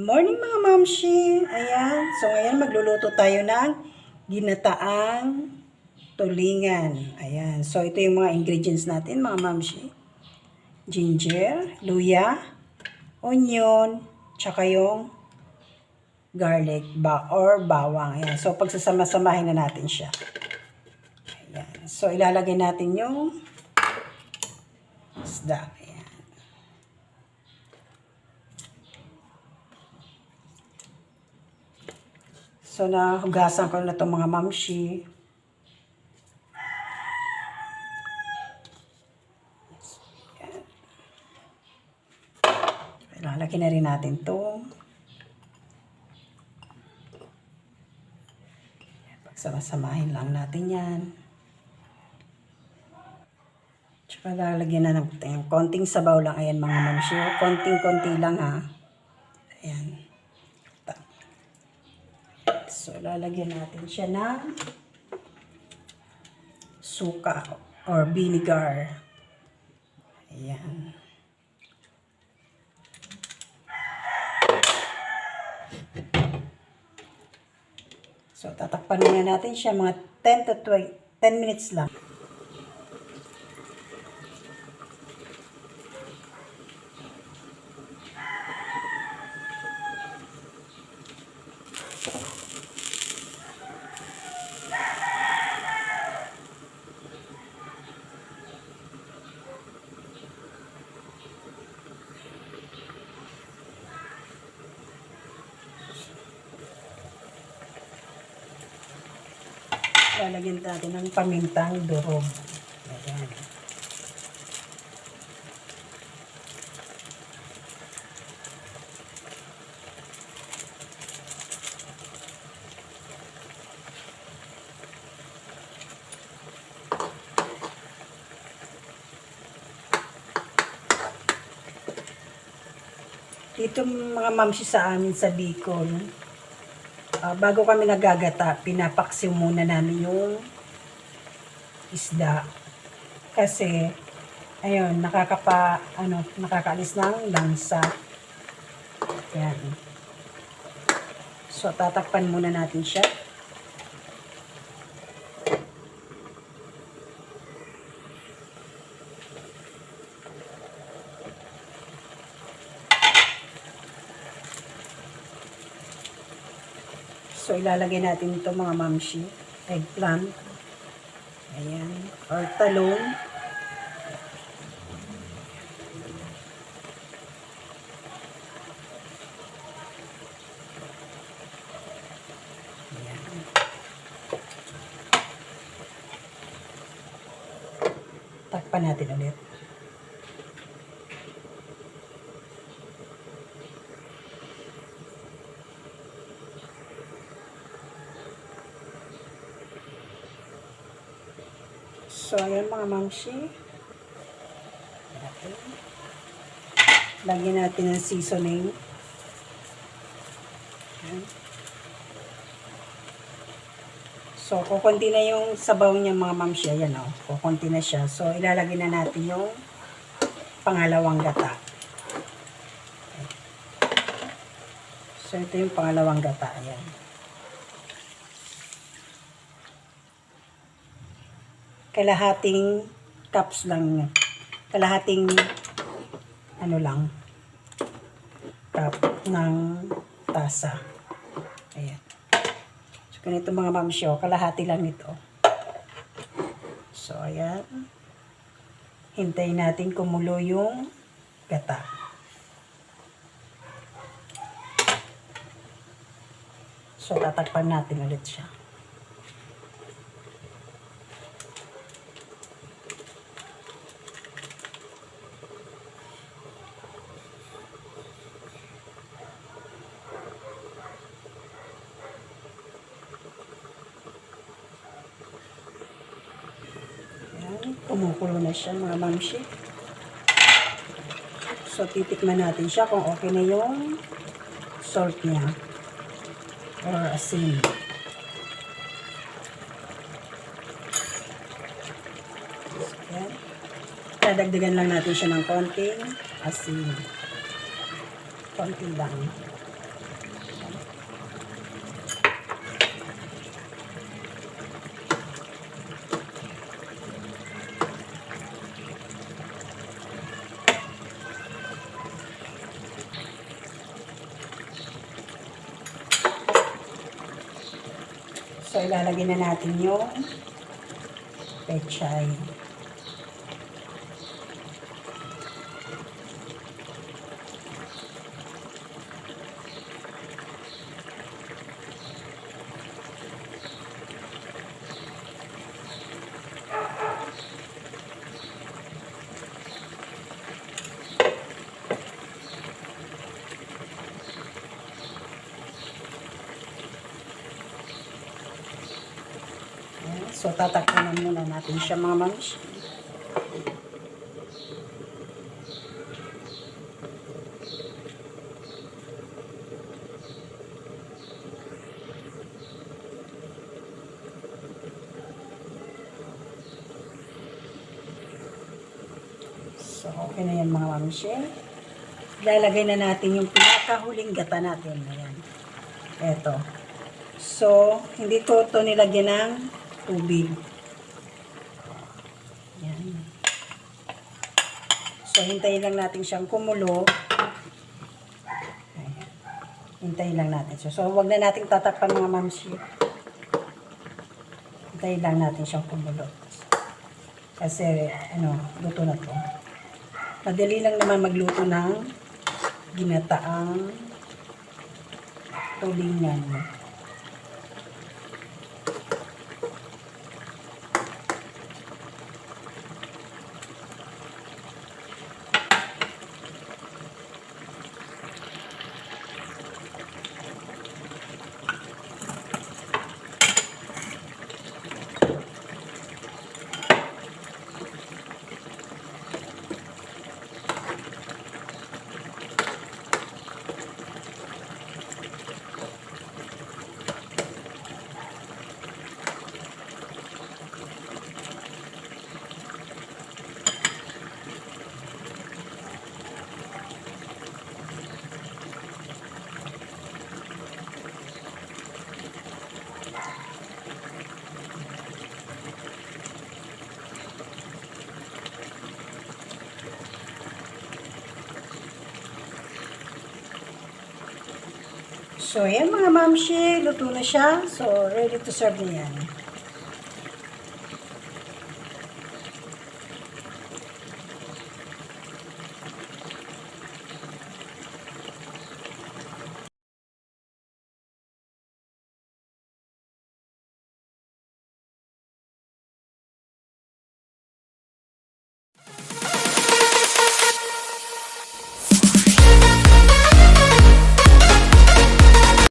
morning mga mamshi! Ayan, so ngayon magluluto tayo ng ginataang tulingan. Ayan, so ito yung mga ingredients natin mga mamshi. Ginger, luya, onion, tsaka yung garlic or bawang. Ayan, so pagsasama-samahin na natin siya. Ayan, so ilalagay natin yung isda. Ayan. So, nahugasan ko na itong mga mamshi. Ilalagay na rin natin ito. Pagsama-samahin lang natin yan. Tsaka lalagyan na ng konting sabaw lang. Ayan mga mamshi. Konting-konti lang ha. Ayan. So, lalagyan natin siya ng suka or vinegar. Ayan. So, tatakpan muna natin siya mga 10 to 10 minutes lang. Lalagyan natin ng pamintang durog. Ayan. Dito mga mamsi sa amin sa Bicol, bago kami nagagata, pinapaksiw muna namin yung isda. Kasi, ayun, nakakaalis ng lansa. Ayan. So, tatakpan muna natin siya. So, ilalagay natin ito mga mamshi. Eggplant. Ayan. Or talong. Ayan. Takpan natin ulit. So, ayan mga mamshi. Lagyan natin ng seasoning. Ayan. So, kukunti na yung sabaw niya mga mamshi. Ayan o, kukunti na siya. So, ilalagay na natin yung pangalawang gata. So, ito yung pangalawang gata. Ayan. Kalahating cups lang. Kalahating lang cup ng tasa. Ayan. So, ganito mga mamsyo. Kalahati lang nito. So, ayan. Hintayin natin kumulo yung gata. So, tatakpan natin ulit siya. Kumukulo na siya mga mamshi. So, titikman natin siya kung okay na yung salt niya or asin. So, dadagdagan lang natin siya ng konting asin. Konti lang. So, ilalagay na natin yung pechay. So, tatakpan muna natin siya mga mams. So, okay na yan mga mams. Lalagay na natin yung pinakahuling gata natin. Ayan. Eto. So, hindi ko ito nilagyan ng tubig. Yan. So, hintayin lang natin siyang kumulo. Ayan. Hintayin lang natin. So, wag na natin tatakpan mga mamsi. Hintayin lang natin siyang kumulo. Kasi, luto na to. Madali lang naman magluto ng ginataang tulingan. So, ayan mga mamshi, luto na siya. So, ready to serve na yan.